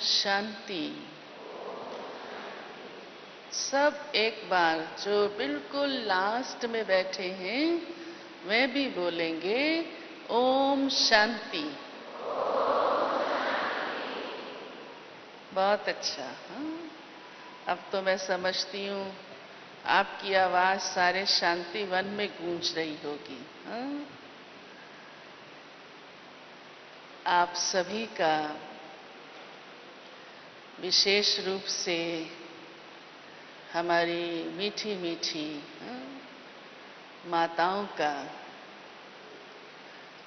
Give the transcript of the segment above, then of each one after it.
शांति। सब एक बार जो बिल्कुल लास्ट में बैठे हैं वे भी बोलेंगे ओम शांति। बहुत अच्छा। हाँ, अब तो मैं समझती हूँ आपकी आवाज सारे शांति वन में गूंज रही होगी। हाँ? आप सभी का विशेष रूप से हमारी मीठी मीठी माताओं का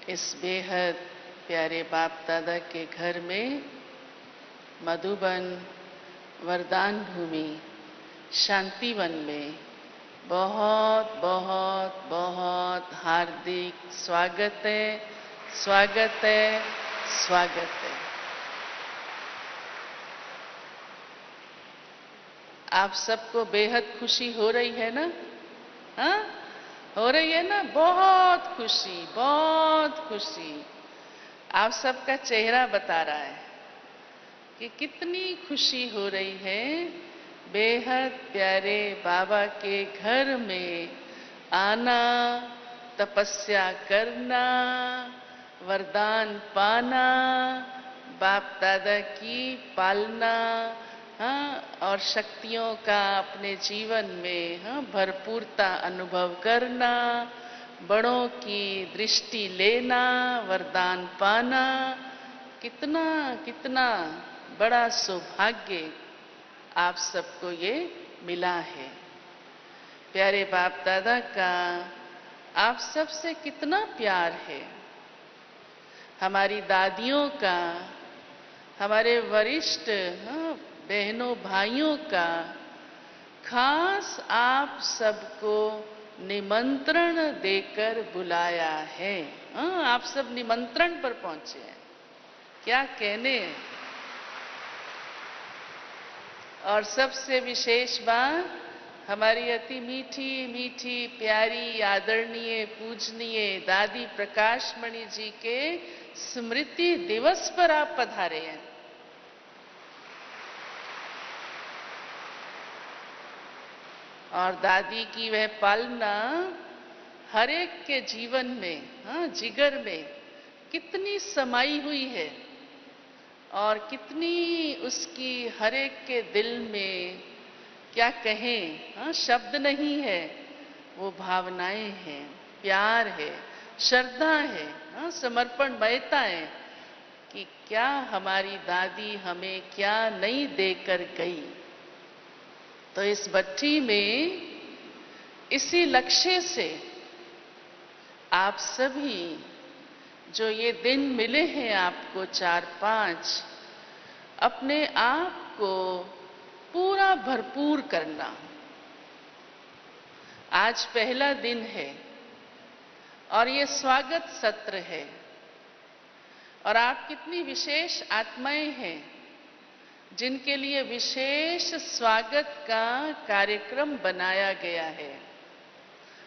इस बेहद प्यारे बाप दादा के घर में मधुबन वरदान भूमि शांतिवन में बहुत बहुत बहुत हार्दिक स्वागत है, स्वागत है, स्वागत है। आप सबको बेहद खुशी हो रही है ना? हाँ, हो रही है ना? बहुत खुशी, बहुत खुशी। आप सबका चेहरा बता रहा है कि कितनी खुशी हो रही है बेहद प्यारे बाबा के घर में आना, तपस्या करना, वरदान पाना, बाप दादा की पालना, हाँ, और शक्तियों का अपने जीवन में भरपूरता अनुभव करना, बड़ों की दृष्टि लेना, वरदान पाना, कितना कितना बड़ा सौभाग्य आप सबको ये मिला है। प्यारे बाप दादा का आप सबसे कितना प्यार है। हमारी दादियों का, हमारे वरिष्ठ बहनों भाइयों का खास आप सबको निमंत्रण देकर बुलाया है। आप सब निमंत्रण पर पहुंचे हैं, क्या कहने। और सबसे विशेष बात, हमारी अति मीठी मीठी प्यारी आदरणीय पूजनीय दादी प्रकाशमणि जी के स्मृति दिवस पर आप पधारे हैं। और दादी की वह पालना हर एक के जीवन में, जिगर में कितनी समाई हुई है और कितनी उसकी हर एक के दिल में, क्या कहें, शब्द नहीं है, वो भावनाएं हैं, प्यार है, श्रद्धा है, समर्पणमयता है कि क्या हमारी दादी हमें क्या नहीं देकर गई। तो इस भट्ठी में इसी लक्ष्य से आप सभी जो ये दिन मिले हैं आपको 4-5, अपने आप को पूरा भरपूर करना। आज पहला दिन है और ये स्वागत सत्र है और आप कितनी विशेष आत्माएं हैं जिनके लिए विशेष स्वागत का कार्यक्रम बनाया गया है।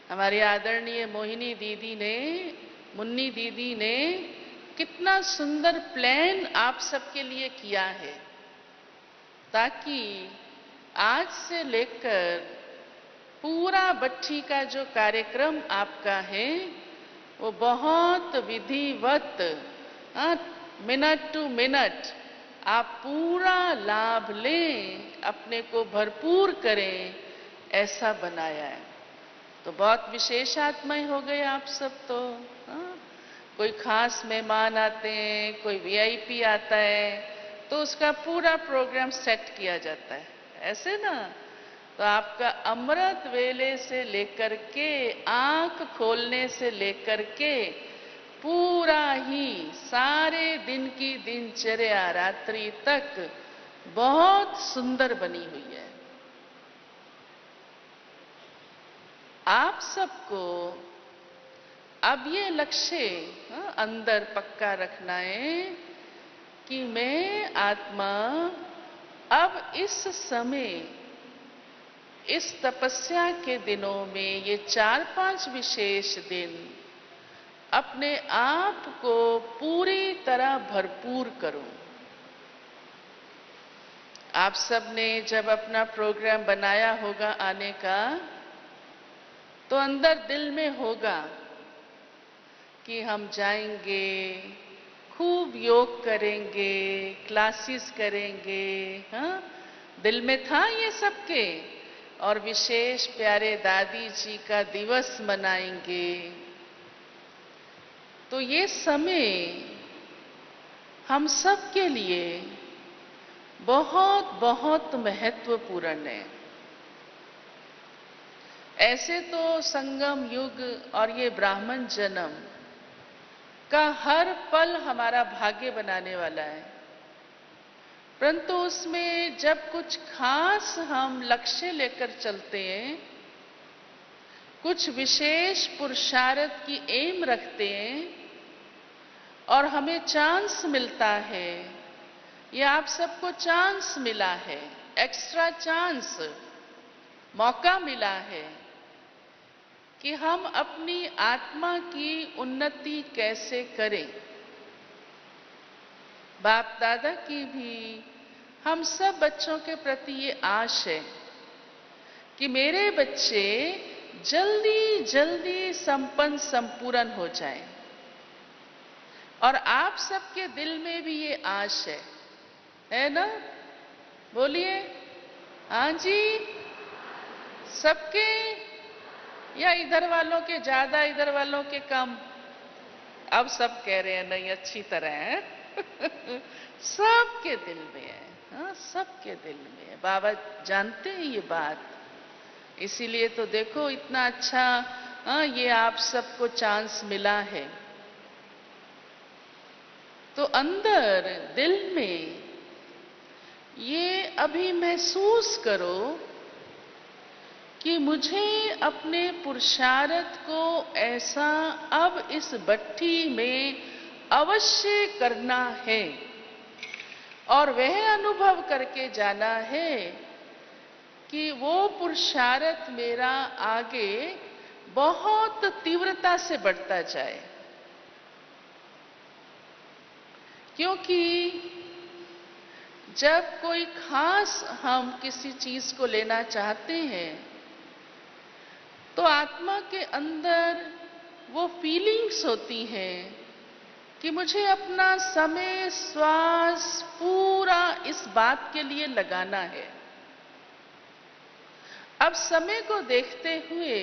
हमारी आदरणीय मोहिनी दीदी ने, मुन्नी दीदी ने कितना सुंदर प्लान आप सबके लिए किया है ताकि आज से लेकर पूरा भट्ठी का जो कार्यक्रम आपका है वो बहुत विधिवत, मिनट टू मिनट आप पूरा लाभ लें, अपने को भरपूर करें, ऐसा बनाया है। तो बहुत विशेष आत्माएं हो गए आप सब तो। कोई खास मेहमान आते हैं, कोई वीआईपी आता है तो उसका पूरा प्रोग्राम सेट किया जाता है, ऐसे ना। तो आपका अमृत वेले से लेकर के आंख खोलने से लेकर के पूरा ही सारे दिन की दिनचर्या रात्रि तक बहुत सुंदर बनी हुई है। आप सबको अब ये लक्ष्य अंदर पक्का रखना है कि मैं आत्मा अब इस समय, इस तपस्या के दिनों में, ये 4-5 विशेष दिन अपने आप को पूरी तरह भरपूर करूं। आप सब ने जब अपना प्रोग्राम बनाया होगा आने का, तो अंदर दिल में होगा कि हम जाएंगे, खूब योग करेंगे, क्लासेस करेंगे। हाँ, दिल में था ये सबके। और विशेष प्यारे दादी जी का दिवस मनाएंगे। तो ये समय हम सब के लिए बहुत बहुत महत्वपूर्ण है। ऐसे तो संगम युग और ये ब्राह्मण जन्म का हर पल हमारा भाग्य बनाने वाला है, परंतु उसमें जब कुछ खास हम लक्ष्य लेकर चलते हैं, कुछ विशेष पुरुषार्थ की एम रखते हैं और हमें चांस मिलता है, ये आप सबको चांस मिला है, एक्स्ट्रा चांस, मौका मिला है कि हम अपनी आत्मा की उन्नति कैसे करें। बाप दादा की भी हम सब बच्चों के प्रति ये आश है कि मेरे बच्चे जल्दी जल्दी संपन्न संपूर्ण हो जाएं। और आप सबके दिल में भी ये आश है ना? बोलिए हाँ जी। सबके, या इधर वालों के ज्यादा, इधर वालों के कम? अब सब कह रहे हैं नहीं, अच्छी तरह है। सबके दिल में है। हाँ, सबके दिल में है। बाबा जानते हैं ये बात, इसीलिए तो देखो इतना अच्छा ये आप सबको चांस मिला है। तो अंदर दिल में ये अभी महसूस करो कि मुझे अपने पुरुषार्थ को ऐसा अब इस भट्ठी में अवश्य करना है और वह अनुभव करके जाना है कि वो पुरुषार्थ मेरा आगे बहुत तीव्रता से बढ़ता जाए। क्योंकि जब कोई खास हम किसी चीज को लेना चाहते हैं, तो आत्मा के अंदर वो फीलिंग्स होती हैं कि मुझे अपना समय, श्वास पूरा इस बात के लिए लगाना है। अब समय को देखते हुए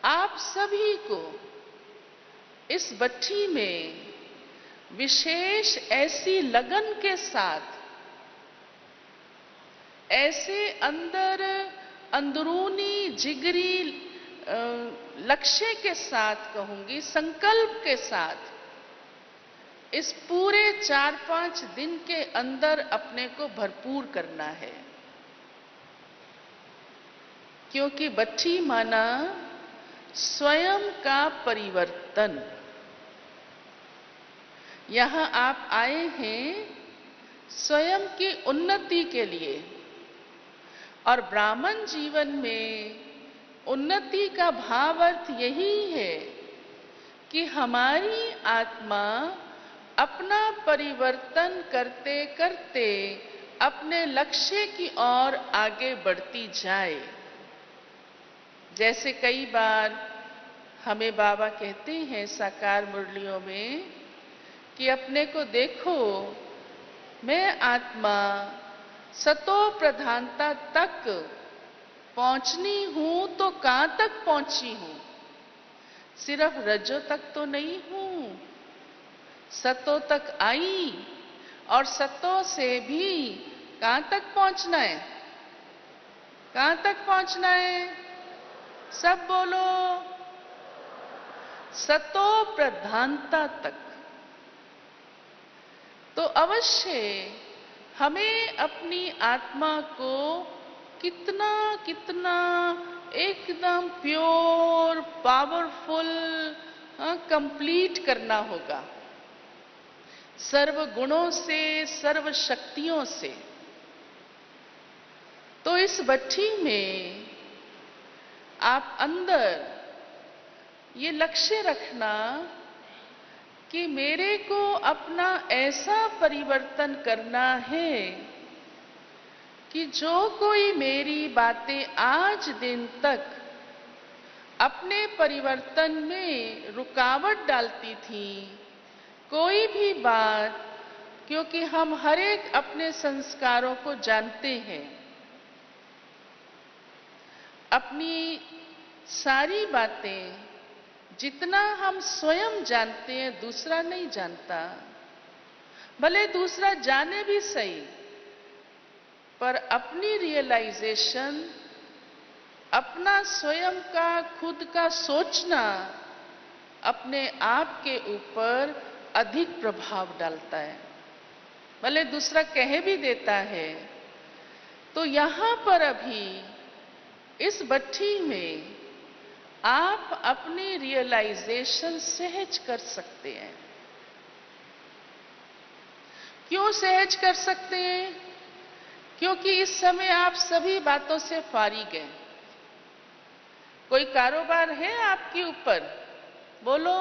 आप सभी को इस भट्ठी में विशेष ऐसी लगन के साथ, ऐसे अंदर अंदरूनी जिगरी लक्ष्य के साथ, कहूंगी संकल्प के साथ, इस पूरे 4-5 दिन के अंदर अपने को भरपूर करना है। क्योंकि भट्ठी माना स्वयं का परिवर्तन। यहां आप आए हैं स्वयं की उन्नति के लिए, और ब्राह्मण जीवन में उन्नति का भाव अर्थ यही है कि हमारी आत्मा अपना परिवर्तन करते करते अपने लक्ष्य की ओर आगे बढ़ती जाए। जैसे कई बार हमें बाबा कहते हैं साकार मुरलियों में कि अपने को देखो, मैं आत्मा सतो प्रधानता तक पहुंचनी हूं तो कहां तक पहुंची हूं? सिर्फ रजो तक तो नहीं हूं, सतो तक आई, और सतो से भी कहां तक पहुंचना है? कहां तक पहुंचना है? सब बोलो, सतो प्रधानता तक। तो अवश्य हमें अपनी आत्मा को कितना कितना एकदम प्योर, पावरफुल, कंप्लीट करना होगा, सर्व गुणों से, सर्व शक्तियों से। तो इस भट्ठी में आप अंदर ये लक्ष्य रखना कि मेरे को अपना ऐसा परिवर्तन करना है कि जो कोई मेरी बातें आज दिन तक अपने परिवर्तन में रुकावट डालती थी, कोई भी बात, क्योंकि हम हर एक अपने संस्कारों को जानते हैं, अपनी सारी बातें जितना हम स्वयं जानते हैं दूसरा नहीं जानता, भले दूसरा जाने भी सही, पर अपनी रियलाइजेशन, अपना स्वयं का खुद का सोचना अपने आप के ऊपर अधिक प्रभाव डालता है। भले दूसरा कह भी देता है, तो यहां पर अभी इस भट्ठी में आप अपनी रियलाइजेशन सहज कर सकते हैं। क्यों सहज कर सकते हैं? क्योंकि इस समय आप सभी बातों से फारिग हैं। कोई कारोबार है आपके ऊपर? बोलो।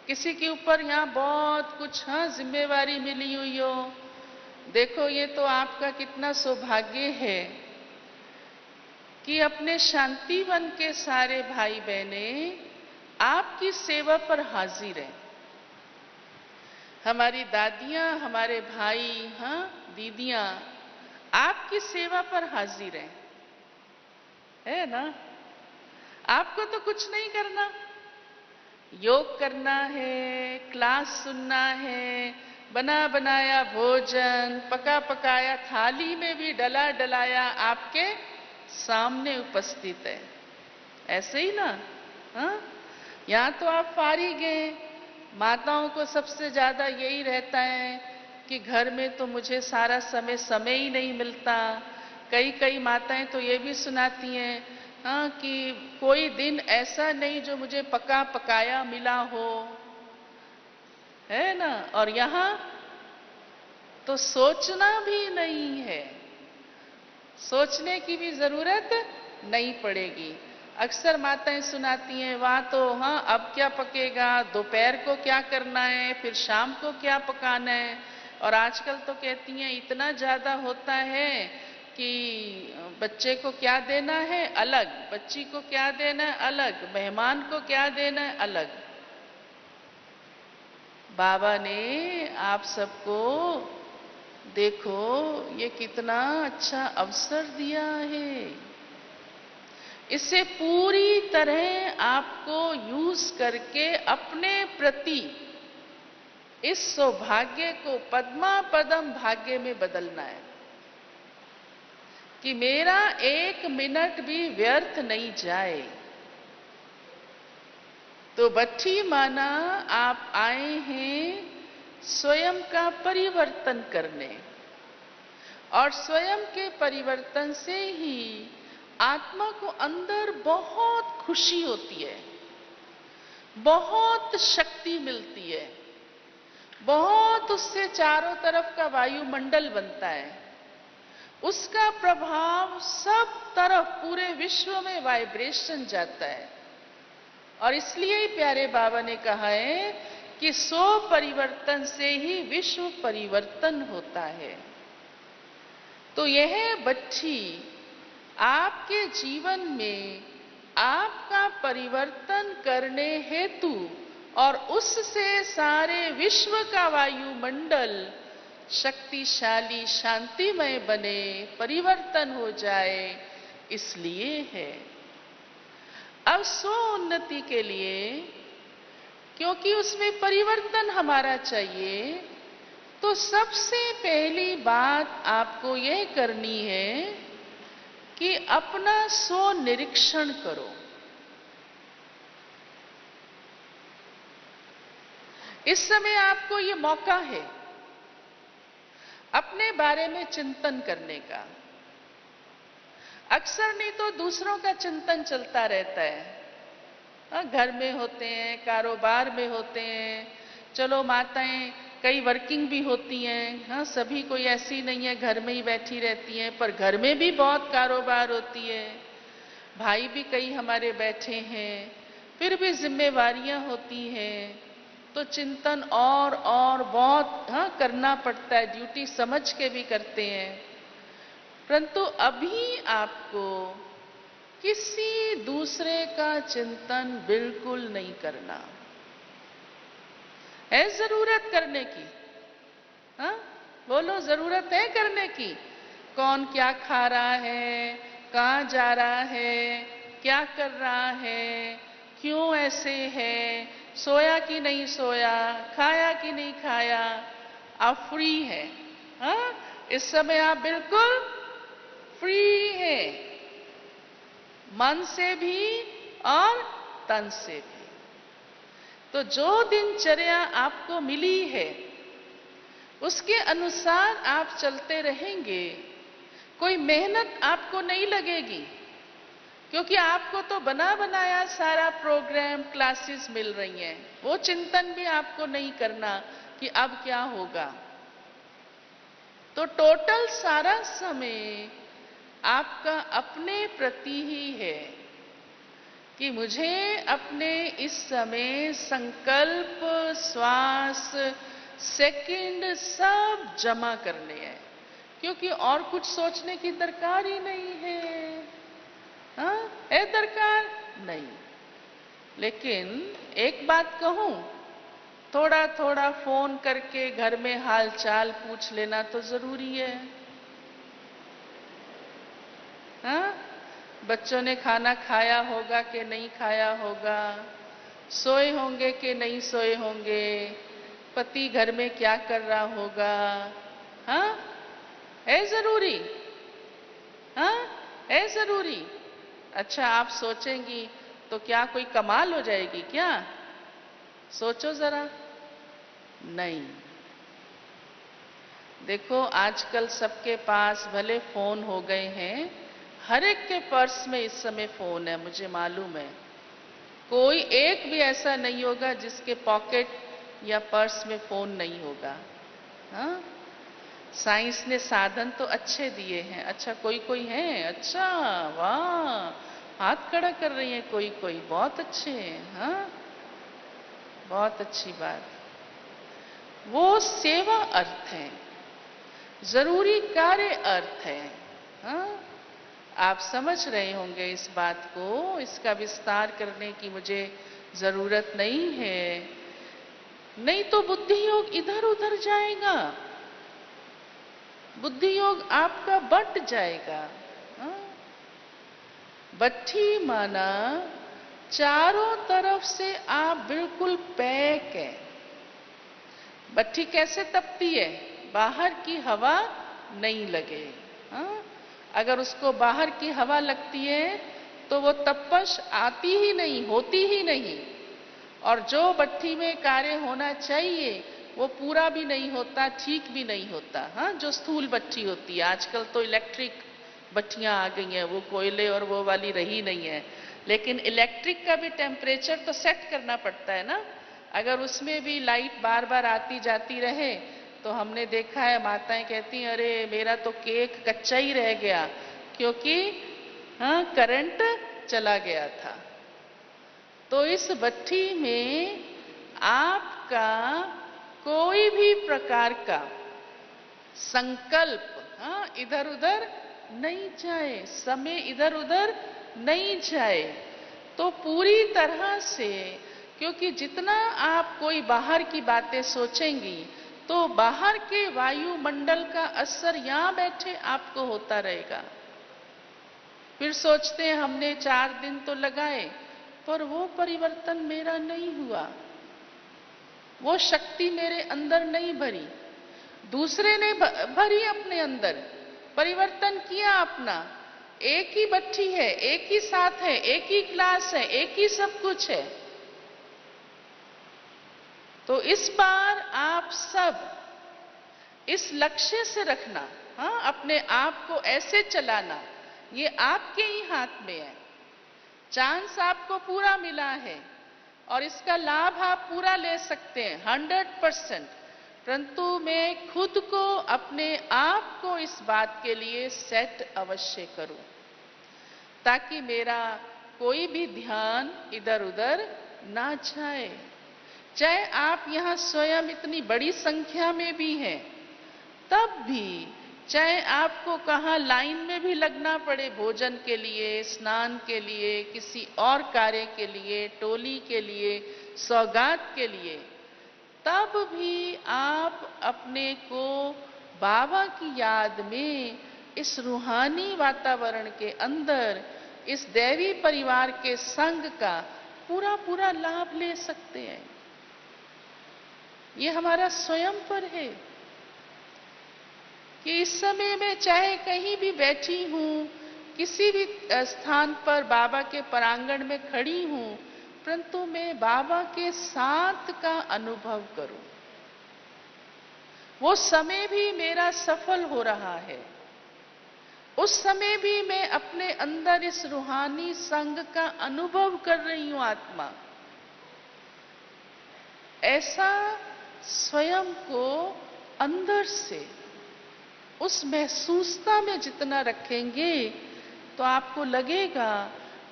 किसी के ऊपर यहाँ बहुत कुछ जिम्मेवारी मिली हुई हो, देखो ये तो आपका कितना सौभाग्य है कि अपने शांतिवन के सारे भाई बहने आपकी सेवा पर हाजिर हैं। हमारी दादियां, हमारे भाई, दीदियां आपकी सेवा पर हाजिर हैं, है ना? आपको तो कुछ नहीं करना, योग करना है, क्लास सुनना है, बना बनाया भोजन, पका पकाया थाली में भी डला डलाया आपके सामने उपस्थित है। ऐसे ही ना? यहाँ तो आप फारिग हैं। माताओं को सबसे ज्यादा यही रहता है कि घर में तो मुझे सारा समय ही नहीं मिलता। कई कई माताएं तो ये भी सुनाती हैं कि कोई दिन ऐसा नहीं जो मुझे पका पकाया मिला हो, है ना? और यहाँ तो सोचना भी नहीं है, सोचने की भी जरूरत नहीं पड़ेगी। अक्सर माताएं सुनाती हैं, वहां तो अब क्या पकेगा, दोपहर को क्या करना है, फिर शाम को क्या पकाना है। और आजकल तो कहती हैं इतना ज्यादा होता है कि बच्चे को क्या देना है अलग, बच्ची को क्या देना है अलग, मेहमान को क्या देना है अलग। बाबा ने आप सबको देखो ये कितना अच्छा अवसर दिया है, इसे पूरी तरह आपको यूज करके अपने प्रति इस सौभाग्य को पद्मा पदम भाग्य में बदलना है कि मेरा एक मिनट भी व्यर्थ नहीं जाए। तो भट्ठी माना आप आए हैं स्वयं का परिवर्तन करने, और स्वयं के परिवर्तन से ही आत्मा को अंदर बहुत खुशी होती है, बहुत शक्ति मिलती है, बहुत उससे चारों तरफ का वायुमंडल बनता है, उसका प्रभाव सब तरफ पूरे विश्व में वाइब्रेशन जाता है। और इसलिए ही प्यारे बाबा ने कहा है कि 100 परिवर्तन से ही विश्व परिवर्तन होता है। तो यह भट्ठी आपके जीवन में आपका परिवर्तन करने हेतु और उससे सारे विश्व का वायुमंडल शक्तिशाली शांतिमय बने, परिवर्तन हो जाए, इसलिए है। अब स्व उन्नति के लिए, क्योंकि उसमें परिवर्तन हमारा चाहिए, तो सबसे पहली बात आपको यह करनी है कि अपना स्व निरीक्षण करो। इस समय आपको ये मौका है अपने बारे में चिंतन करने का। अक्सर नहीं तो दूसरों का चिंतन चलता रहता है। घर में होते हैं, कारोबार में होते हैं, चलो माताएं कई वर्किंग भी होती हैं, सभी कोई ऐसी नहीं है घर में ही बैठी रहती हैं, पर घर में भी बहुत कारोबार होती है। भाई भी कई हमारे बैठे हैं, फिर भी जिम्मेवारियां होती हैं, तो चिंतन और बहुत करना पड़ता है, ड्यूटी समझ के भी करते हैं। परंतु अभी आपको किसी दूसरे का चिंतन बिल्कुल नहीं करना है। जरूरत करने की, हाँ बोलो, जरूरत है करने की। कौन क्या खा रहा है, कहाँ जा रहा है, क्या कर रहा है, क्यों ऐसे है, सोया कि नहीं सोया, खाया कि नहीं खाया, आप फ्री हैं। हाँ, इस समय आप बिल्कुल फ्री हैं, मन से भी और तन से भी। तो जो दिनचर्या आपको मिली है उसके अनुसार आप चलते रहेंगे। कोई मेहनत आपको नहीं लगेगी, क्योंकि आपको तो बना बनाया सारा प्रोग्राम, क्लासेस मिल रही हैं। वो चिंतन भी आपको नहीं करना कि अब क्या होगा। तो टोटल सारा समय आपका अपने प्रति ही है कि मुझे अपने इस समय संकल्प, श्वास, सेकंड सब जमा करने हैं, क्योंकि और कुछ सोचने की दरकार ही नहीं है। हाँ, है दरकार नहीं। लेकिन एक बात कहूं, थोड़ा थोड़ा फोन करके घर में हालचाल पूछ लेना तो जरूरी है। हाँ, बच्चों ने खाना खाया होगा कि नहीं खाया होगा, सोए होंगे कि नहीं सोए होंगे, पति घर में क्या कर रहा होगा। हाँ, है जरूरी। हाँ, है जरूरी। अच्छा, आप सोचेंगी तो क्या कोई कमाल हो जाएगी क्या? सोचो जरा। नहीं। देखो, आजकल सबके पास भले फोन हो गए हैं, हर एक के पर्स में इस समय फोन है, मुझे मालूम है। कोई एक भी ऐसा नहीं होगा जिसके पॉकेट या पर्स में फोन नहीं होगा। हाँ, साइंस ने साधन तो अच्छे दिए हैं। अच्छा, कोई कोई है, अच्छा, वाह, हाथ खड़ा कर रही है कोई कोई, बहुत अच्छे हैं। हाँ, बहुत अच्छी बात। वो सेवा अर्थ है, जरूरी कार्य अर्थ है। हाँ, आप समझ रहे होंगे इस बात को, इसका विस्तार करने की मुझे जरूरत नहीं है। नहीं तो बुद्धि योग इधर उधर जाएगा, बुद्धि योग आपका बंट जाएगा। हाँ? बट्ठी माना चारों तरफ से आप बिल्कुल पैक है। बट्ठी कैसे तपती है? बाहर की हवा नहीं लगे। हाँ? अगर उसको बाहर की हवा लगती है तो वो तपश आती ही नहीं, होती ही नहीं। और जो भट्ठी में कार्य होना चाहिए वो पूरा भी नहीं होता, ठीक भी नहीं होता। हाँ, जो स्थूल भट्ठी होती है, आजकल तो इलेक्ट्रिक भट्टियां आ गई हैं, वो कोयले और वो वाली रही नहीं है। लेकिन इलेक्ट्रिक का भी टेम्परेचर तो सेट करना पड़ता है ना। अगर उसमें भी लाइट बार बार आती जाती रहे तो हमने देखा है, माताएं कहती हैं, अरे मेरा तो केक कच्चा ही रह गया, क्योंकि हाँ, करंट चला गया था। तो इस भट्ठी में आपका कोई भी प्रकार का संकल्प, हाँ, इधर उधर नहीं जाए, समय इधर उधर नहीं जाए। तो पूरी तरह से, क्योंकि जितना आप कोई बाहर की बातें सोचेंगी तो बाहर के वायुमंडल का असर यहां बैठे आपको होता रहेगा। फिर सोचते हैं हमने 4 दिन तो लगाए पर वो परिवर्तन मेरा नहीं हुआ, वो शक्ति मेरे अंदर नहीं भरी, दूसरे ने भरी अपने अंदर, परिवर्तन किया अपना। एक ही भट्ठी है, एक ही साथ है, एक ही क्लास है, एक ही सब कुछ है। तो इस बार आप सब इस लक्ष्य से रखना, हाँ, अपने आप को ऐसे चलाना, ये आपके ही हाथ में है। चांस आपको पूरा मिला है और इसका लाभ आप पूरा ले सकते हैं 100%। परंतु मैं खुद को, अपने आप को इस बात के लिए सेट अवश्य करूं, ताकि मेरा कोई भी ध्यान इधर उधर ना जाए। चाहे आप यहां स्वयं इतनी बड़ी संख्या में भी हैं, तब भी चाहे आपको कहाँ लाइन में भी लगना पड़े, भोजन के लिए, स्नान के लिए, किसी और कार्य के लिए, टोली के लिए, सौगात के लिए, तब भी आप अपने को बाबा की याद में इस रूहानी वातावरण के अंदर, इस दैवी परिवार के संग का पूरा पूरा लाभ ले सकते हैं। ये हमारा स्वयं पर है कि इस समय में चाहे कहीं भी बैठी हूँ, किसी भी स्थान पर बाबा के प्रांगण में खड़ी हूँ, परंतु मैं बाबा के साथ का अनुभव करूं। वो समय भी मेरा सफल हो रहा है, उस समय भी मैं अपने अंदर इस रूहानी संग का अनुभव कर रही हूं आत्मा। ऐसा स्वयं को अंदर से उस महसूसता में जितना रखेंगे तो आपको लगेगा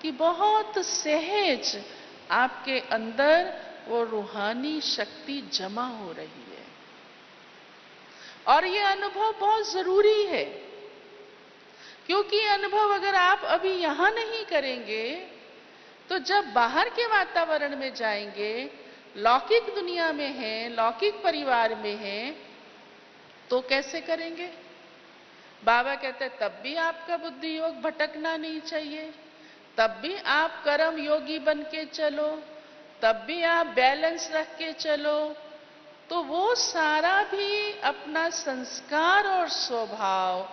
कि बहुत सहज आपके अंदर वो रूहानी शक्ति जमा हो रही है। और ये अनुभव बहुत जरूरी है, क्योंकि अनुभव अगर आप अभी यहां नहीं करेंगे तो जब बाहर के वातावरण में जाएंगे, लौकिक दुनिया में हैं, लौकिक परिवार में हैं, तो कैसे करेंगे? बाबा कहते हैं तब भी आपका बुद्धि योग भटकना नहीं चाहिए, तब भी आप कर्म योगी बन के चलो, तब भी आप बैलेंस रख के चलो। तो वो सारा भी अपना संस्कार और स्वभाव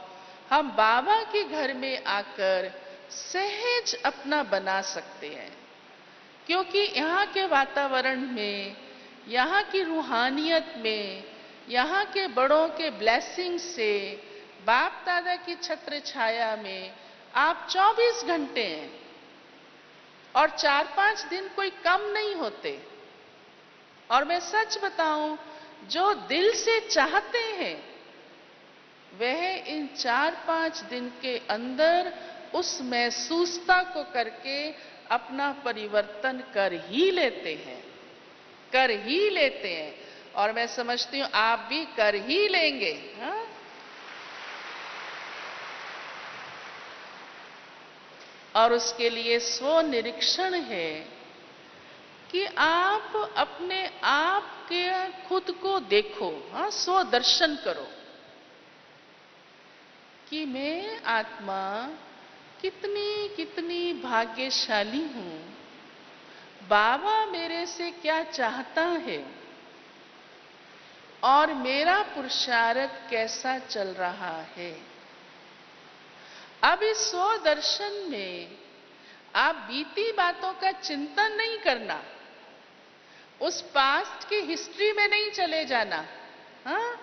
हम बाबा के घर में आकर सहज अपना बना सकते हैं, क्योंकि यहाँ के वातावरण में, यहाँ की रूहानियत में, यहाँ के बड़ों के ब्लेसिंग से, बाप दादा की छत्र छाया में आप 24 घंटे हैं और 4-5 दिन कोई कम नहीं होते। और मैं सच बताऊं, जो दिल से चाहते हैं वह इन 4-5 दिन के अंदर उस महसूसता को करके अपना परिवर्तन कर ही लेते हैं, कर ही लेते हैं। और मैं समझती हूं आप भी कर ही लेंगे। हाँ? और उसके लिए स्व निरीक्षण है कि आप अपने आप के खुद को देखो, हाँ, स्व दर्शन करो कि मैं आत्मा कितनी कितनी भाग्यशाली हूं, बाबा मेरे से क्या चाहता है और मेरा पुरुषार्थ कैसा चल रहा है। अब इस स्व दर्शन में आप बीती बातों का चिंतन नहीं करना, उस पास्ट की हिस्ट्री में नहीं चले जाना, हाँ?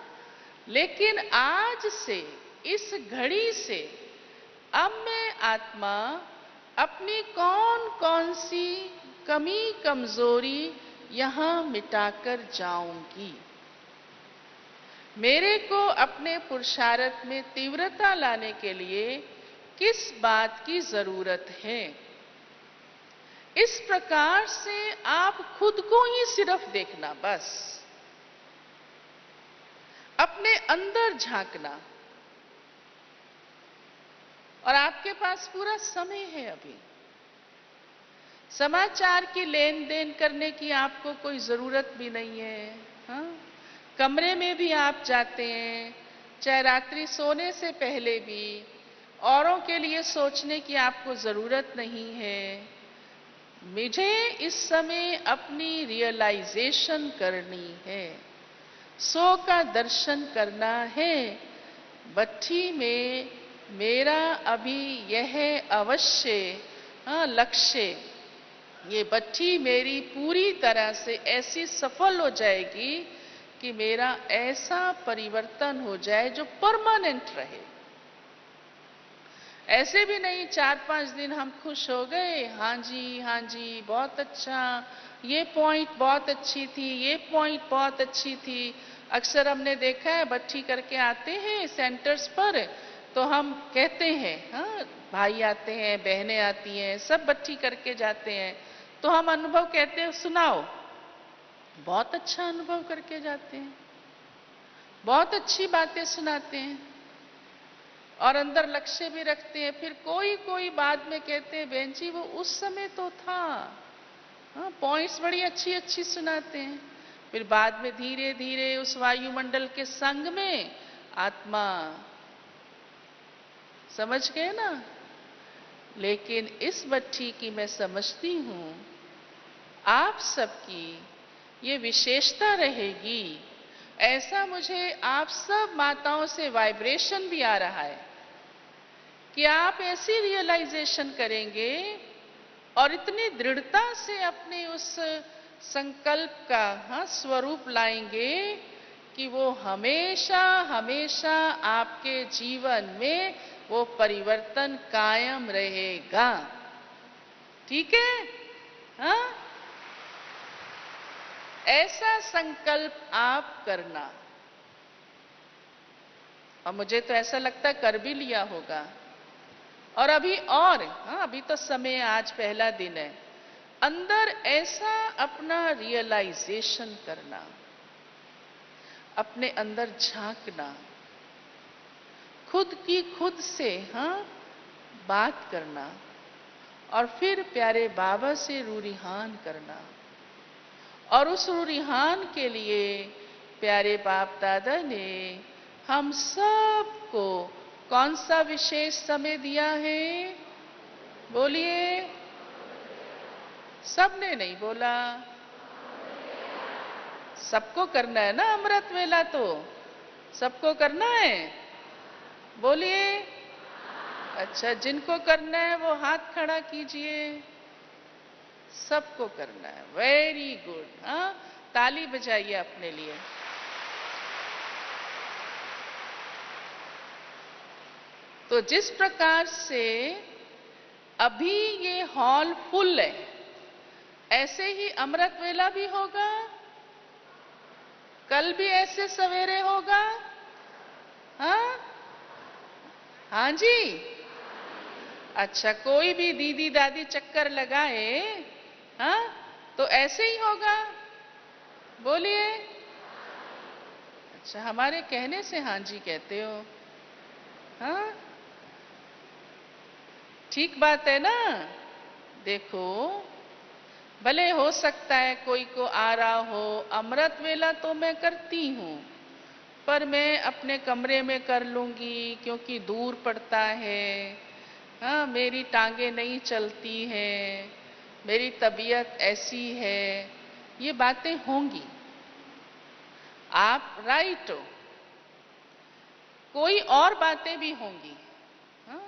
लेकिन आज से, इस घड़ी से, अब मैं आत्मा अपनी कौन कौन सी कमी कमजोरी यहां मिटाकर जाऊंगी। मेरे को अपने पुरुषार्थ में तीव्रता लाने के लिए किस बात की जरूरत है। इस प्रकार से आप खुद को ही सिर्फ देखना, बस अपने अंदर झांकना। और आपके पास पूरा समय है अभी, समाचार की लेन देन करने की आपको कोई जरूरत भी नहीं है। हाँ? कमरे में भी आप जाते हैं, चाहे रात्रि सोने से पहले भी, औरों के लिए सोचने की आपको जरूरत नहीं है। मुझे इस समय अपनी रियलाइजेशन करनी है, सो का दर्शन करना है। भट्ठी में मेरा अभी यह अवश्य लक्ष्य, ये भट्ठी मेरी पूरी तरह से ऐसी सफल हो जाएगी कि मेरा ऐसा परिवर्तन हो जाए जो परमानेंट रहे। ऐसे भी नहीं 4-5 दिन हम खुश हो गए, हाँ जी बहुत अच्छा, ये पॉइंट बहुत अच्छी थी, ये पॉइंट बहुत अच्छी थी। अक्सर हमने देखा है भट्ठी करके आते हैं सेंटर्स पर, तो हम कहते हैं, हाँ, भाई आते हैं, बहनें आती हैं, सब भट्ठी करके जाते हैं, तो हम अनुभव कहते हैं, सुनाओ। बहुत अच्छा अनुभव करके जाते हैं, बहुत अच्छी बातें सुनाते हैं। और अंदर लक्ष्य भी रखते हैं। फिर कोई कोई बाद में कहते हैं बहन जी वो उस समय तो था, हाँ, पॉइंट्स बड़ी अच्छी अच्छी सुनाते हैं। फिर बाद में धीरे धीरे उस वायुमंडल के संग में आत्मा, समझ गए ना। लेकिन इस बच्ची की मैं समझती हूं, आप सबकी ये विशेषता रहेगी। ऐसा मुझे आप सब माताओं से वाइब्रेशन भी आ रहा है कि आप ऐसी रियलाइजेशन करेंगे और इतनी दृढ़ता से अपने उस संकल्प का, हाँ, स्वरूप लाएंगे कि वो हमेशा हमेशा आपके जीवन में वो परिवर्तन कायम रहेगा। ठीक है? हाँ, ऐसा संकल्प आप करना। और मुझे तो ऐसा लगता है कर भी लिया होगा। और अभी और, हाँ, अभी तो समय, आज पहला दिन है, अंदर ऐसा अपना रियलाइजेशन करना, अपने अंदर झांकना, खुद की खुद से, हाँ, बात करना और फिर प्यारे बाबा से रूरिहान करना। और उस रूरिहान के लिए प्यारे बाप दादा ने हम सबको कौन सा विशेष समय दिया है? बोलिए। सबने नहीं बोला। सबको करना है ना अमृत वेला, तो सबको करना है। बोलिए। अच्छा, जिनको करना है वो हाथ खड़ा कीजिए। सबको करना है, वेरी गुड। हाँ, ताली बजाइए अपने लिए। तो जिस प्रकार से अभी ये हॉल फुल है, ऐसे ही अमृत वेला भी होगा, कल भी ऐसे सवेरे होगा। हाँ, हाँ जी। अच्छा, कोई भी दीदी दादी चक्कर लगाए, हाँ, तो ऐसे ही होगा। बोलिए। अच्छा, हमारे कहने से हाँ जी कहते हो। हाँ, ठीक बात है ना। देखो, भले हो सकता है कोई को आ रहा हो, अमृत वेला तो मैं करती हूँ, पर मैं अपने कमरे में कर लूंगी क्योंकि दूर पड़ता है। हाँ, मेरी टांगे नहीं चलती हैं, मेरी तबीयत ऐसी है, ये बातें होंगी। आप राइट हो, कोई और बातें भी होंगी। हाँ?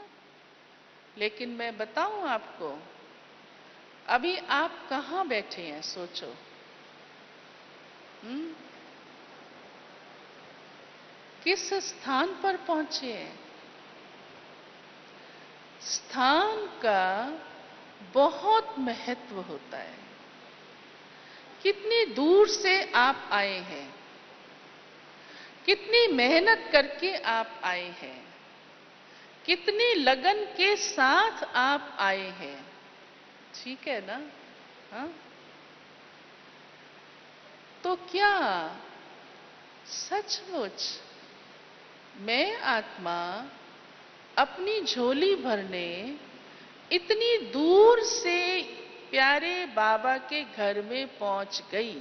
लेकिन मैं बताऊं आपको, अभी आप कहाँ बैठे हैं सोचो। किस स्थान पर पहुंचे हैं? स्थान का बहुत महत्व होता है। कितनी दूर से आप आए हैं, कितनी मेहनत करके आप आए हैं, कितनी लगन के साथ आप आए हैं। ठीक है ना? हाँ? तो क्या सचमुच मैं आत्मा अपनी झोली भरने इतनी दूर से प्यारे बाबा के घर में पहुंच गई,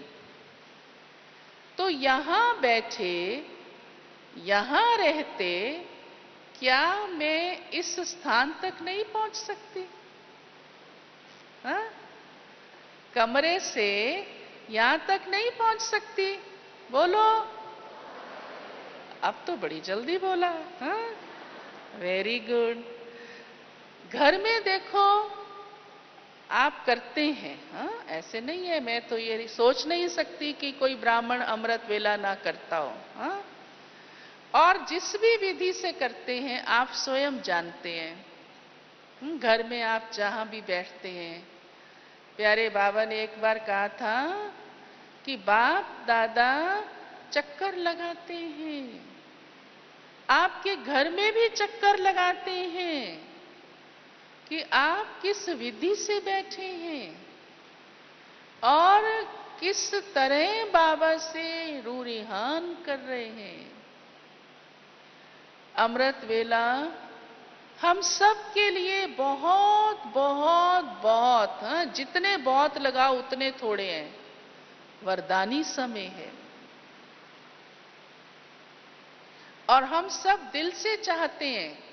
तो यहां बैठे, यहां रहते, क्या मैं इस स्थान तक नहीं पहुंच सकती? हाँ? कमरे से यहां तक नहीं पहुंच सकती? बोलो। अब तो बड़ी जल्दी बोला। हाँ, वेरी गुड। घर में देखो आप करते हैं, हाँ, ऐसे नहीं है, मैं तो ये सोच नहीं सकती कि कोई ब्राह्मण अमृत वेला ना करता हो। हाँ? और जिस भी विधि से करते हैं आप स्वयं जानते हैं। घर में आप जहां भी बैठते हैं, प्यारे बाबा ने एक बार कहा था कि बाप दादा चक्कर लगाते हैं, आपके घर में भी चक्कर लगाते हैं कि आप किस विधि से बैठे हैं और किस तरह बाबा से रूरिहान कर रहे हैं। अमृत वेला हम सब के लिए बहुत बहुत बहुत, जितने बहुत लगाओ उतने थोड़े हैं, वरदानी समय है। और हम सब दिल से चाहते हैं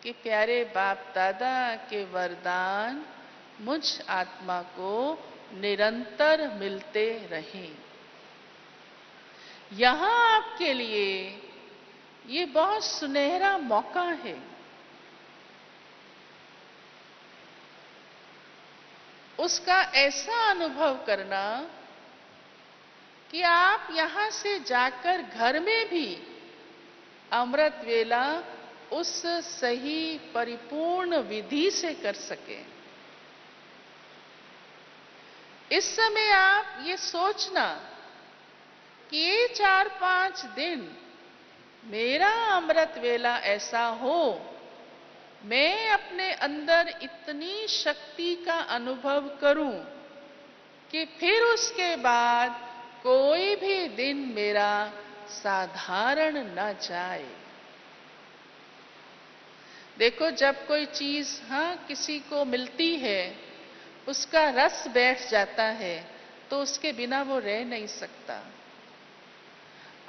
कि प्यारे बाप दादा के वरदान मुझ आत्मा को निरंतर मिलते रहें। यहां आपके लिए ये बहुत सुनहरा मौका है। उसका ऐसा अनुभव करना कि आप यहां से जाकर घर में भी अमृत वेला उस सही परिपूर्ण विधि से कर सकें। इस समय आप ये सोचना कि ये 4-5 दिन मेरा अमृत वेला ऐसा हो, मैं अपने अंदर इतनी शक्ति का अनुभव करूं कि फिर उसके बाद कोई भी दिन मेरा साधारण न जाए। देखो, जब कोई चीज किसी को मिलती है, उसका रस बैठ जाता है, तो उसके बिना वो रह नहीं सकता।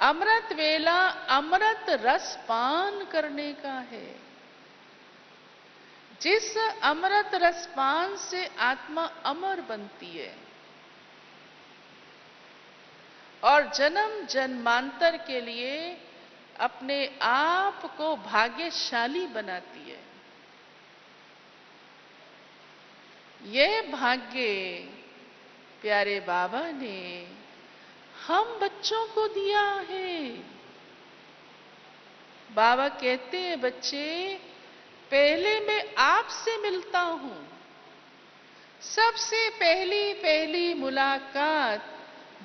अमृत वेला अमृत रस पान करने का है। जिस अमृत रसपान से आत्मा अमर बनती है और जन्म जन्मांतर के लिए अपने आप को भाग्यशाली बनाती है। यह भाग्य प्यारे बाबा ने हम बच्चों को दिया है। बाबा कहते हैं, बच्चे, पहले मैं आपसे मिलता हूं। सबसे पहली मुलाकात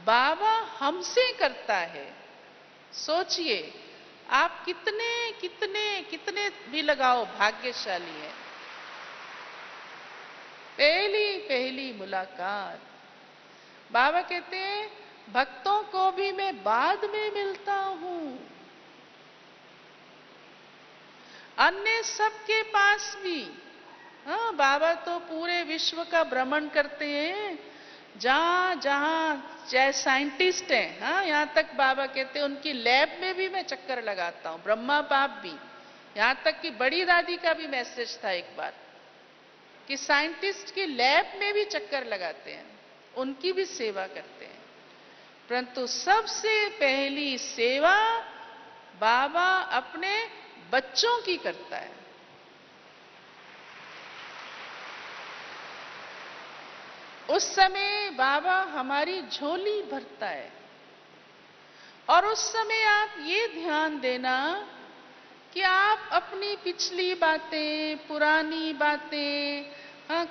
बाबा हमसे करता है। सोचिए, आप कितने कितने कितने भी लगाओ भाग्यशाली हैं। पहली मुलाकात। बाबा कहते हैं, भक्तों को भी मैं बाद में मिलता हूं। अन्य सबके पास भी। बाबा तो पूरे विश्व का भ्रमण करते हैं, जहां जहां चाहे साइंटिस्ट हैं, यहां तक बाबा कहते हैं उनकी लैब में भी मैं चक्कर लगाता हूं। ब्रह्मा बाप भी, यहां तक कि बड़ी दादी का भी मैसेज था एक बार कि साइंटिस्ट की लैब में भी चक्कर लगाते हैं, उनकी भी सेवा करते हैं। परंतु सबसे पहली सेवा बाबा अपने बच्चों की करता है। उस समय बाबा हमारी झोली भरता है और उस समय आप ये ध्यान देना कि आप अपनी पिछली बातें, पुरानी बातें,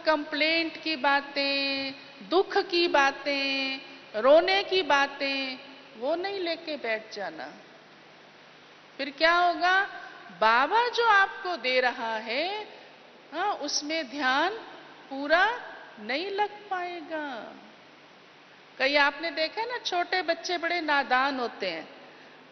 कंप्लेंट की बातें, दुख की बातें, रोने की बातें, वो नहीं लेके बैठ जाना। फिर क्या होगा? बाबा जो आपको दे रहा है, उसमें ध्यान पूरा नहीं लग पाएगा। कई आपने देखा ना, छोटे बच्चे बड़े नादान होते हैं,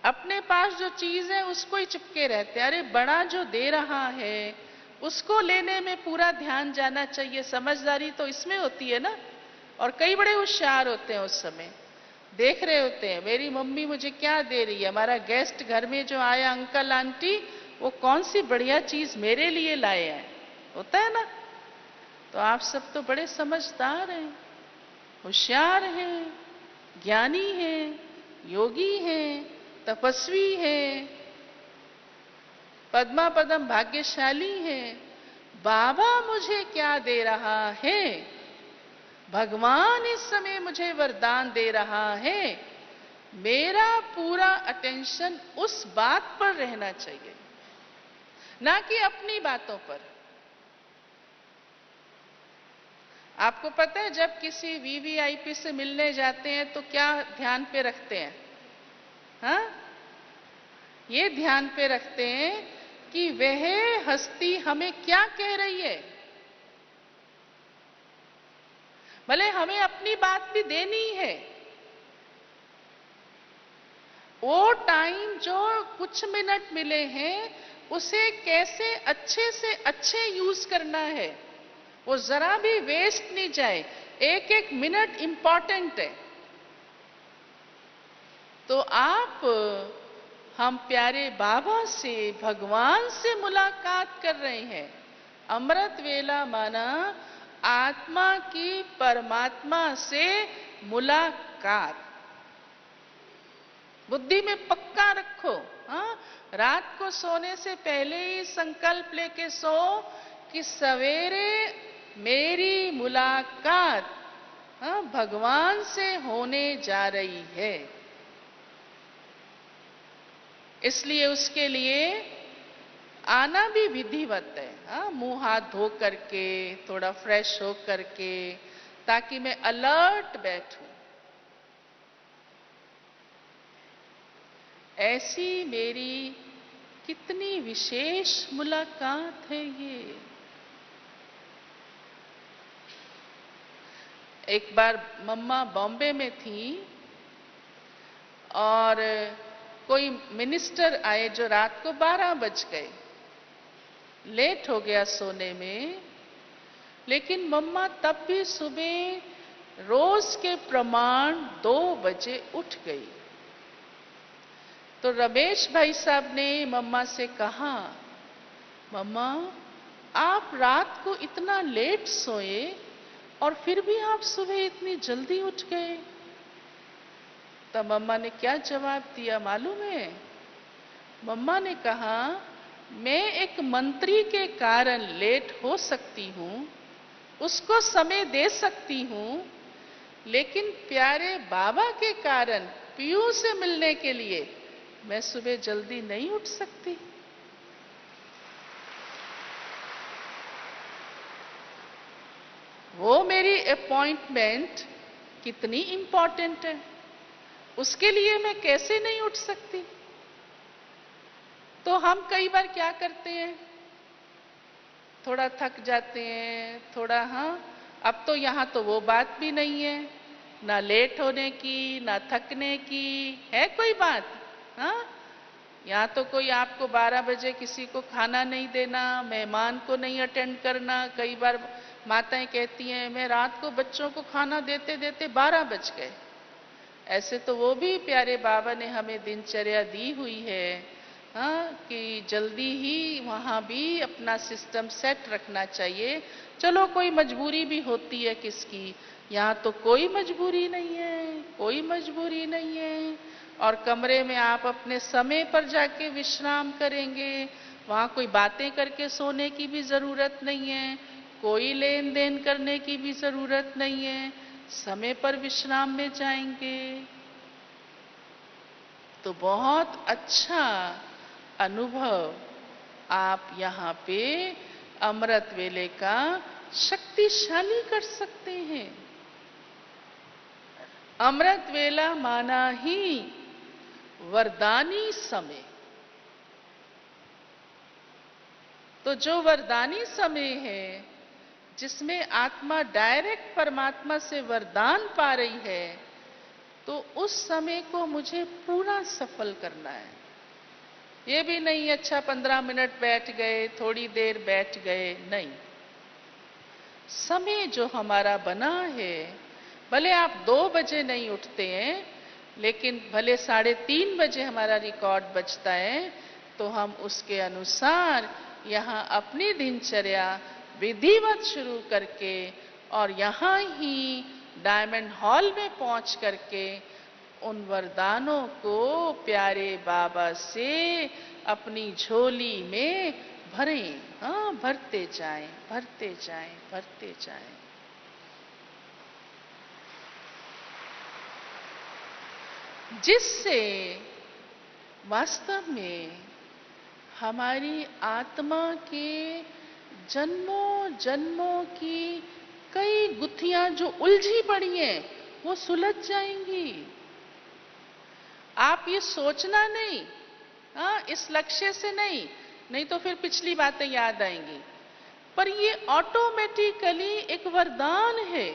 अपने पास जो चीज है उसको ही चिपके रहते हैं। अरे, बड़ा जो दे रहा है उसको लेने में पूरा ध्यान जाना चाहिए। समझदारी तो इसमें होती है ना। और कई बड़े होशियार होते हैं, उस समय देख रहे होते हैं, मेरी मम्मी मुझे क्या दे रही है, हमारा गेस्ट घर में जो आया अंकल आंटी, वो कौन सी बढ़िया चीज मेरे लिए लाए हैं। होता है ना। तो आप सब तो बड़े समझदार हैं, होशियार हैं, ज्ञानी हैं, योगी हैं, तपस्वी हैं, पद्मा पदम भाग्यशाली हैं। बाबा मुझे क्या दे रहा है? भगवान इस समय मुझे वरदान दे रहा है। मेरा पूरा अटेंशन उस बात पर रहना चाहिए, ना कि अपनी बातों पर। आपको पता है, जब किसी वीवीआईपी से मिलने जाते हैं तो क्या ध्यान पे रखते हैं? ये ध्यान पे रखते हैं कि वह हस्ती हमें क्या कह रही है। भले हमें अपनी बात भी देनी है, वो टाइम जो कुछ कुछ मिनट मिले हैं उसे कैसे अच्छे से अच्छे यूज करना है, वो जरा भी वेस्ट नहीं जाए। एक एक मिनट इंपॉर्टेंट है। तो आप, हम प्यारे बाबा से, भगवान से मुलाकात कर रहे हैं। अमृत वेला माना आत्मा की परमात्मा से मुलाकात। बुद्धि में पक्का रखो। हाँ, रात को सोने से पहले ही संकल्प लेके सो कि सवेरे मेरी मुलाकात, हाँ, भगवान से होने जा रही है। इसलिए उसके लिए आना भी विधिवत है। हाँ, मुंह हाथ धो करके, थोड़ा फ्रेश हो करके, ताकि मैं अलर्ट बैठूं। ऐसी मेरी कितनी विशेष मुलाकात है ये। एक बार मम्मा बॉम्बे में थी और कोई मिनिस्टर आए जो रात को 12 बज गए, लेट हो गया सोने में। लेकिन मम्मा तब भी सुबह रोज के प्रमाण 2 बजे उठ गई। तो रमेश भाई साहब ने मम्मा से कहा, मम्मा आप रात को इतना लेट सोए और फिर भी आप सुबह इतनी जल्दी उठ गए। तब मम्मा ने क्या जवाब दिया मालूम है? मम्मा ने कहा, मैं एक मंत्री के कारण लेट हो सकती हूं, उसको समय दे सकती हूं, लेकिन प्यारे बाबा के कारण पीयू से मिलने के लिए मैं सुबह जल्दी नहीं उठ सकती। वो मेरी अपॉइंटमेंट कितनी इंपॉर्टेंट है, उसके लिए मैं कैसे नहीं उठ सकती। तो हम कई बार क्या करते हैं, थोड़ा थक जाते हैं, थोड़ा, हाँ, अब तो यहां तो वो बात भी नहीं है, ना लेट होने की ना थकने की है कोई बात। हाँ, यहाँ तो कोई आपको 12 बजे किसी को खाना नहीं देना, मेहमान को नहीं अटेंड करना। कई बार माताएं कहती हैं, मैं रात को बच्चों को खाना देते देते 12 बज गए। ऐसे तो वो भी प्यारे बाबा ने हमें दिनचर्या दी हुई है, हाँ, कि जल्दी ही वहाँ भी अपना सिस्टम सेट रखना चाहिए। चलो कोई मजबूरी भी होती है किसकी, यहाँ तो कोई मजबूरी नहीं है, कोई मजबूरी नहीं है। और कमरे में आप अपने समय पर जाके विश्राम करेंगे, वहाँ कोई बातें करके सोने की भी जरूरत नहीं है, कोई लेन देन करने की भी जरूरत नहीं है, समय पर विश्राम में जाएंगे। तो बहुत अच्छा अनुभव आप यहाँ पे अमृत वेले का शक्तिशाली कर सकते हैं। अमृत वेला माना ही वरदानी समय। तो जो वरदानी समय है, जिसमें आत्मा डायरेक्ट परमात्मा से वरदान पा रही है, तो उस समय को मुझे पूरा सफल करना है। ये भी नहीं अच्छा 15 मिनट बैठ गए, थोड़ी देर बैठ गए, नहीं। समय जो हमारा बना है, भले आप 2 बजे नहीं उठते हैं, लेकिन भले 3:30 बजे हमारा रिकॉर्ड बजता है, तो हम उसके अनुसार यहाँ अपनी दिनचर्या विधिवत शुरू करके और यहाँ ही डायमंड हॉल में पहुंच करके उन वरदानों को प्यारे बाबा से अपनी झोली में भरें। हाँ, भरते जाएं, भरते जाएं, भरते जाएं। जिससे वास्तव में हमारी आत्मा के जन्मों जन्मों की कई गुत्थियां जो उलझी पड़ी हैं, वो सुलझ जाएंगी। आप ये सोचना नहीं, हाँ, इस लक्ष्य से नहीं, नहीं तो फिर पिछली बातें याद आएंगी। पर ये ऑटोमेटिकली एक वरदान है,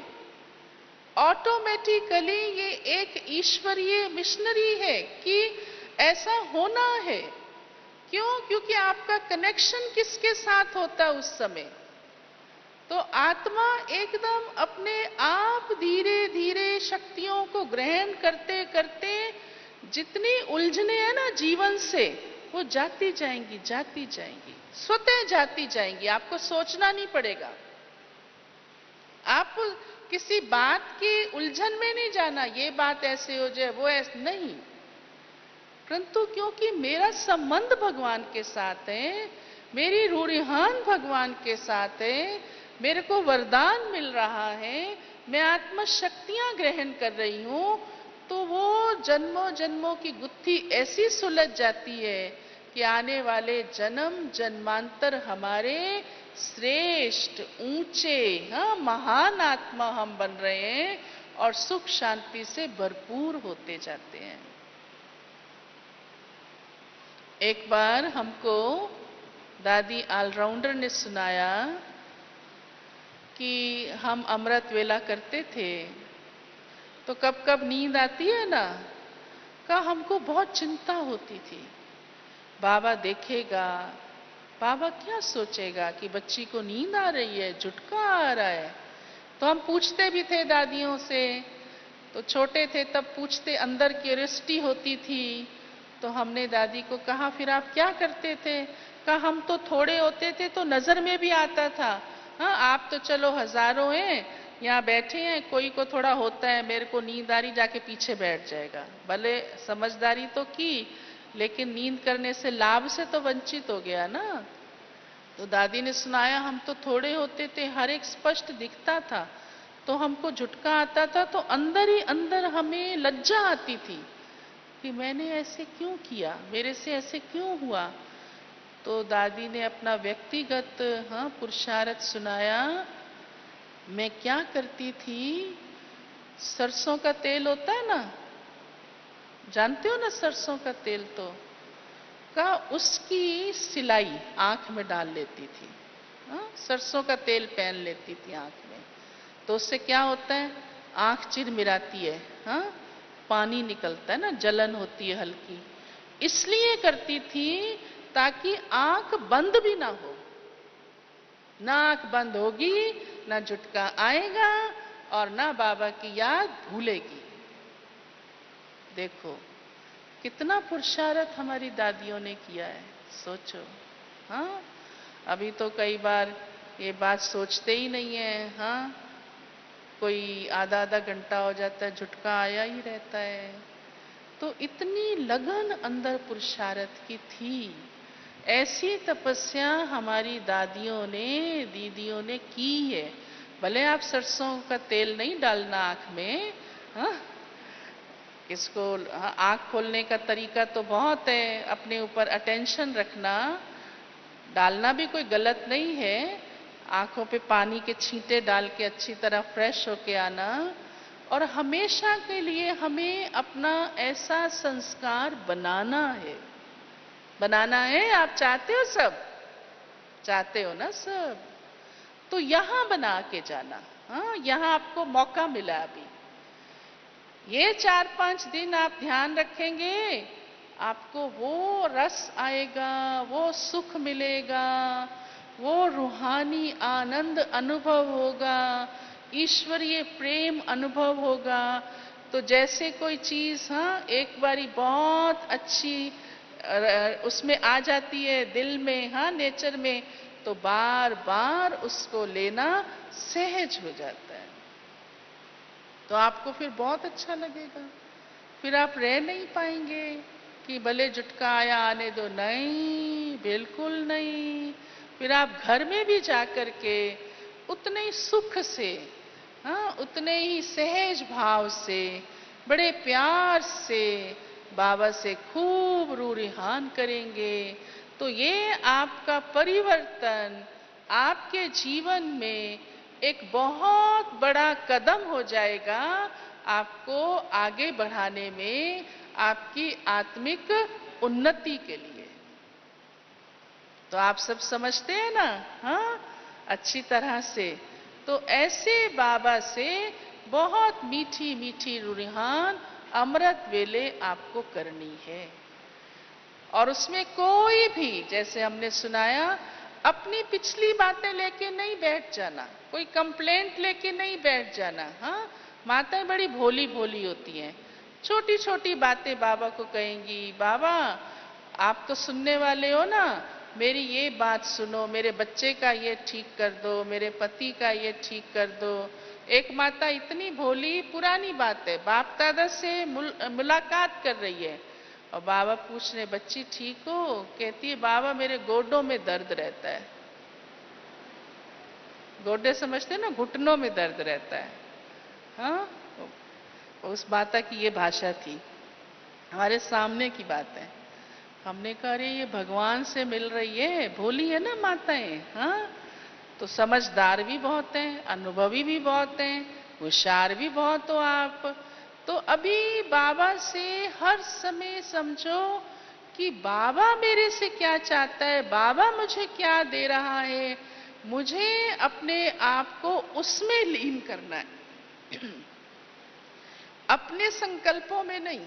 ऑटोमेटिकली ये एक ईश्वरीय मिशनरी है कि ऐसा होना है। क्यों? क्योंकि आपका कनेक्शन किसके साथ होता है उस समय? तो आत्मा एकदम अपने आप धीरे धीरे शक्तियों को ग्रहण करते करते जितनी उलझने हैं ना जीवन से, वो जाती जाएंगी, जाती जाएंगी, स्वतः जाती जाएंगी। आपको सोचना नहीं पड़ेगा। आप किसी बात की उलझन में नहीं जाना, ये बात ऐसे हो जाए, वो ऐसे नहीं। परंतु क्योंकि मेरा संबंध भगवान के साथ है, मेरी रूढ़िहान भगवान के साथ है, मेरे को वरदान मिल रहा है, मैं आत्मा शक्तियां ग्रहण कर रही हूं, तो वो जन्मों जन्मों की गुत्थी ऐसी सुलझ जाती है कि आने वाले जन्म जन्मांतर हमारे श्रेष्ठ, ऊंचे, महान आत्मा हम बन रहे हैं और सुख शांति से भरपूर होते जाते हैं। एक बार हमको दादी ऑलराउंडर ने सुनाया कि हम अमृत वेला करते थे, तो कब कब नींद आती है ना, का हमको बहुत चिंता होती थी। बाबा देखेगा, बाबा क्या सोचेगा कि बच्ची को नींद आ रही है, झुटका आ रहा है। तो हम पूछते भी थे दादियों से, तो छोटे थे तब पूछते, अंदर क्यूरियोसिटी होती थी। तो हमने दादी को कहा, फिर आप क्या करते थे? कहा, हम तो थोड़े होते थे तो नजर में भी आता था। हाँ, आप तो चलो हजारों हैं, यहाँ बैठे हैं, कोई को थोड़ा होता है, मेरे को नींद आ रही, जाके पीछे बैठ जाएगा। भले समझदारी तो की, लेकिन नींद करने से लाभ से तो वंचित हो गया ना। तो दादी ने सुनाया, हम तो थोड़े होते थे, हर एक स्पष्ट दिखता था, तो हमको झुटका आता था, तो अंदर ही अंदर हमें लज्जा आती थी कि मैंने ऐसे क्यों किया, मेरे से ऐसे क्यों हुआ। तो दादी ने अपना व्यक्तिगत पुरुषार्थ सुनाया। मैं क्या करती थी, सरसों का तेल होता है ना, जानते हो ना सरसों का तेल, तो का उसकी सिलाई आंख में डाल लेती थी। सरसों का तेल पहन लेती थी आंख में, तो उससे क्या होता है, आंख चिरमिराती है, पानी निकलता है ना, जलन होती है हल्की। इसलिए करती थी ताकि आंख बंद भी ना हो। ना आंख बंद होगी, ना झुटका आएगा और ना बाबा की याद भूलेगी। देखो कितना पुरुषार्थ हमारी दादियों ने किया है, सोचो। हाँ, अभी तो कई बार ये बात सोचते ही नहीं है। हाँ, कोई आधा आधा घंटा हो जाता है, झुटका आया ही रहता है। तो इतनी लगन अंदर पुरुषार्थ की थी। ऐसी तपस्या हमारी दादियों ने, दीदियों ने की है। भले आप सरसों का तेल नहीं डालना आंख में, हाँ, इसको आंख खोलने का तरीका तो बहुत है, अपने ऊपर अटेंशन रखना, डालना भी कोई गलत नहीं है। आंखों पे पानी के छींटे डाल के अच्छी तरह फ्रेश होके आना, और हमेशा के लिए हमें अपना ऐसा संस्कार बनाना है। बनाना है, आप चाहते हो, सब चाहते हो ना सब, तो यहां बना के जाना। हाँ, यहां आपको मौका मिला अभी, ये 4-5 दिन आप ध्यान रखेंगे, आपको वो रस आएगा, वो सुख मिलेगा, वो रूहानी आनंद अनुभव होगा, ईश्वरीय प्रेम अनुभव होगा। तो जैसे कोई चीज एक बारी बहुत अच्छी उसमें आ जाती है दिल में, नेचर में, तो बार बार उसको लेना सहज हो जाता है। तो आपको फिर बहुत अच्छा लगेगा, फिर आप रह नहीं पाएंगे कि भले झुटका आया आने दो, नहीं, बिल्कुल नहीं। फिर आप घर में भी जाकर के उतने ही सुख से, उतने ही सहज भाव से, बड़े प्यार से बाबा से खूब रूरिहान करेंगे। तो ये आपका परिवर्तन आपके जीवन में एक बहुत बड़ा कदम हो जाएगा, आपको आगे बढ़ाने में, आपकी आत्मिक उन्नति के लिए। तो आप सब समझते हैं ना, हाँ, अच्छी तरह से। तो ऐसे बाबा से बहुत मीठी मीठी रूरिहान अमृत वेले आपको करनी है। और उसमें कोई भी, जैसे हमने सुनाया, अपनी पिछली बातें लेके नहीं बैठ जाना, कोई कंप्लेंट लेके नहीं बैठ जाना। हाँ, माताएं बड़ी भोली भोली होती हैं, छोटी छोटी बातें बाबा को कहेंगी, बाबा आप तो सुनने वाले हो ना, मेरी ये बात सुनो, मेरे बच्चे का ये ठीक कर दो, मेरे पति का ये ठीक कर दो। एक माता इतनी भोली, पुरानी बात है, बाप दादा से मुलाकात कर रही है और बाबा पूछ रहे, बच्ची ठीक हो? कहती है, बाबा मेरे गोडों में दर्द रहता है। गोडे समझते हैं ना, घुटनों में दर्द रहता है। हाँ, उस माता की ये भाषा थी, हमारे सामने की बात है। हमने कहा, अरे ये भगवान से मिल रही है, भोली है ना माताएं। हाँ, तो समझदार भी बहुत हैं, अनुभवी भी बहुत हैं, होशियार भी बहुत हो आप। तो अभी बाबा से हर समय समझो कि बाबा मेरे से क्या चाहता है, बाबा मुझे क्या दे रहा है, मुझे अपने आप को उसमें लीन करना है। अपने संकल्पों में नहीं,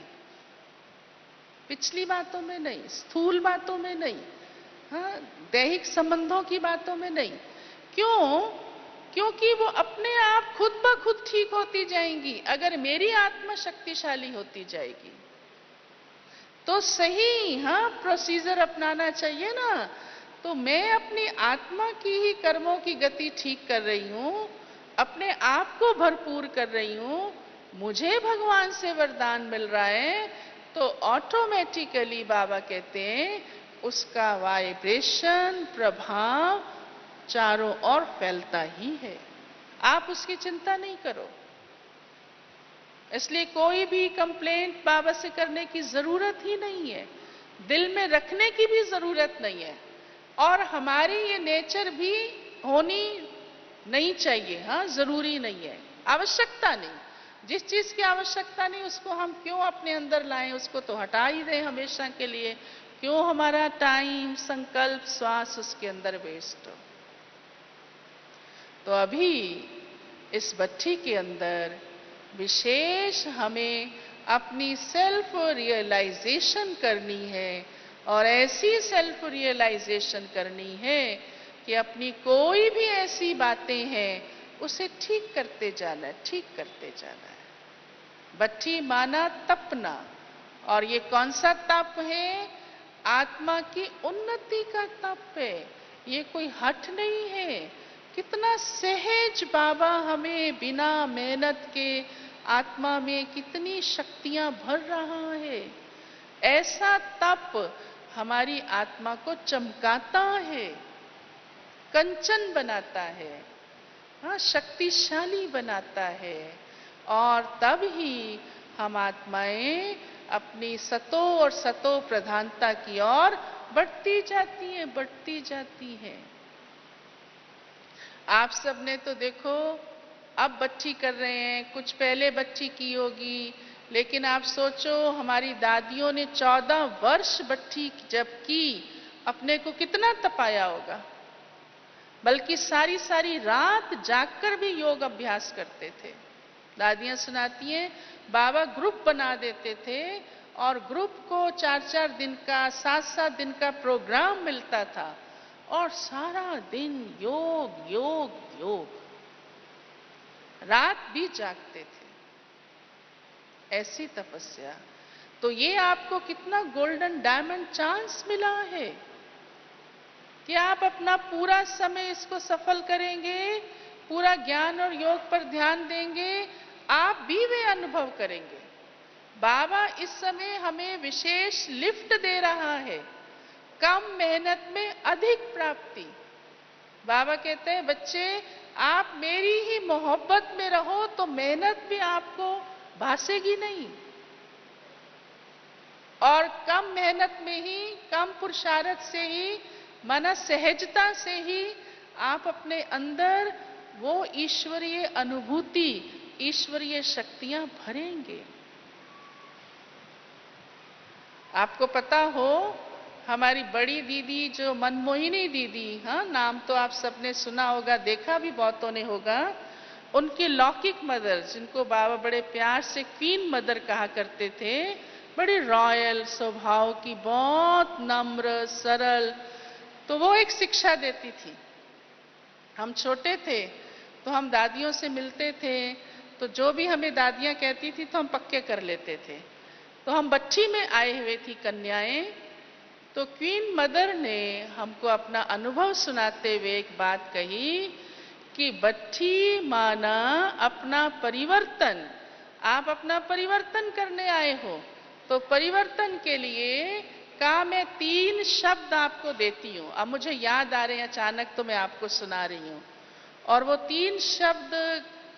पिछली बातों में नहीं, स्थूल बातों में नहीं, हाँ, दैहिक संबंधों की बातों में नहीं। क्यों? क्योंकि वो अपने आप खुद ब खुद ठीक होती जाएंगी अगर मेरी आत्मा शक्तिशाली होती जाएगी तो। सही, हाँ, प्रोसीजर अपनाना चाहिए ना। तो मैं अपनी आत्मा की ही कर्मों की गति ठीक कर रही हूं, अपने आप को भरपूर कर रही हूं, मुझे भगवान से वरदान मिल रहा है, तो ऑटोमेटिकली बाबा कहते हैं उसका वाइब्रेशन, प्रभाव चारों ओर फैलता ही है। आप उसकी चिंता नहीं करो। इसलिए कोई भी कंप्लेंट बाबा से करने की जरूरत ही नहीं है, दिल में रखने की भी जरूरत नहीं है, और हमारी ये नेचर भी होनी नहीं चाहिए। हाँ, जरूरी नहीं है, आवश्यकता नहीं। जिस चीज की आवश्यकता नहीं उसको हम क्यों अपने अंदर लाएं, उसको तो हटा ही दें हमेशा के लिए। क्यों हमारा टाइम, संकल्प, श्वास उसके अंदर वेस्ट हो। तो अभी इस भट्ठी के अंदर विशेष हमें अपनी सेल्फ रियलाइजेशन करनी है, और ऐसी सेल्फ रियलाइजेशन करनी है कि अपनी कोई भी ऐसी बातें हैं उसे ठीक करते जाना है, ठीक करते जाना है। भट्ठी माना तपना, और ये कौन सा तप है? आत्मा की उन्नति का तप है, ये कोई हठ नहीं है। कितना सहज बाबा हमें बिना मेहनत के आत्मा में कितनी शक्तियां भर रहा है। ऐसा तप हमारी आत्मा को चमकाता है, कंचन बनाता है, हाँ, शक्तिशाली बनाता है, और तब ही हम आत्माएं अपनी सतो और सतो प्रधानता की ओर बढ़ती जाती हैं, बढ़ती जाती हैं। आप सबने तो देखो अब भट्ठी कर रहे हैं, कुछ पहले भट्ठी की होगी, लेकिन आप सोचो हमारी दादियों ने 14 वर्ष भट्ठी जब की, अपने को कितना तपाया होगा। बल्कि सारी सारी रात जागकर भी योग अभ्यास करते थे। दादियां सुनाती हैं बाबा ग्रुप बना देते थे, और ग्रुप को 4-4 दिन का, 7-7 दिन का प्रोग्राम मिलता था, और सारा दिन योग योग योग, रात भी जागते थे। ऐसी तपस्या। तो ये आपको कितना गोल्डन डायमंड चांस मिला है कि आप अपना पूरा समय इसको सफल करेंगे, पूरा ज्ञान और योग पर ध्यान देंगे, आप भी वे अनुभव करेंगे। बाबा इस समय हमें विशेष लिफ्ट दे रहा है, कम मेहनत में अधिक प्राप्ति। बाबा कहते हैं बच्चे आप मेरी ही मोहब्बत में रहो तो मेहनत भी आपको भासेगी नहीं, और कम मेहनत में ही, कम पुरुषार्थ से ही, माना सहजता से ही आप अपने अंदर वो ईश्वरीय अनुभूति, ईश्वरीय शक्तियां भरेंगे। आपको पता हो हमारी बड़ी दीदी जो मनमोहिनी दीदी, हाँ, नाम तो आप सबने सुना होगा, देखा भी बहुतों ने होगा, उनकी लौकिक मदर, जिनको बाबा बड़े प्यार से क्वीन मदर कहा करते थे, बड़ी रॉयल स्वभाव की, बहुत नम्र सरल। तो वो एक शिक्षा देती थी। हम छोटे थे तो हम दादियों से मिलते थे, तो जो भी हमें दादियां कहती थी तो हम पक्के कर लेते थे। तो हम बच्ची में आए हुए थी कन्याएं, तो क्वीन मदर ने हमको अपना अनुभव सुनाते हुए एक बात कही कि बच्ची माना अपना परिवर्तन, आप अपना परिवर्तन करने आए हो, तो परिवर्तन के लिए का मैं 3 शब्द आपको देती हूँ। अब मुझे याद आ रहे हैं अचानक, तो मैं आपको सुना रही हूँ। और वो 3 शब्द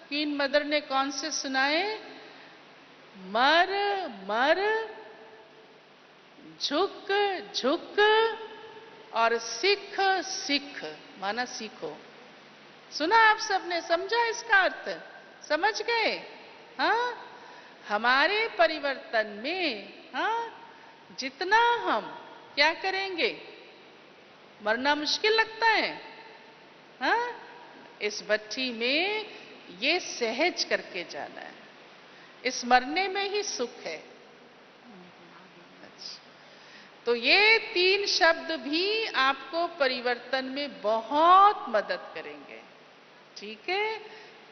क्वीन मदर ने कौन से सुनाए? मर मर, झुक झुक और सिख सिख, माना सीखो। सुना आप सबने? समझा इसका अर्थ? समझ गए? हाँ, हमारे परिवर्तन में, हाँ, जितना हम क्या करेंगे, मरना मुश्किल लगता है, हाँ, इस बच्ची में ये सहज करके जाना है। इस मरने में ही सुख है। तो ये 3 शब्द भी आपको परिवर्तन में बहुत मदद करेंगे। ठीक है?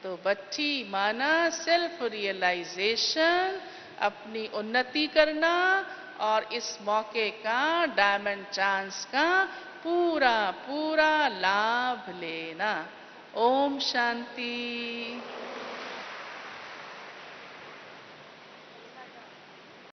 तो बच्ची माना सेल्फ रियलाइजेशन, अपनी उन्नति करना और इस मौके का, डायमंड चांस का पूरा पूरा लाभ लेना। ओम शांति।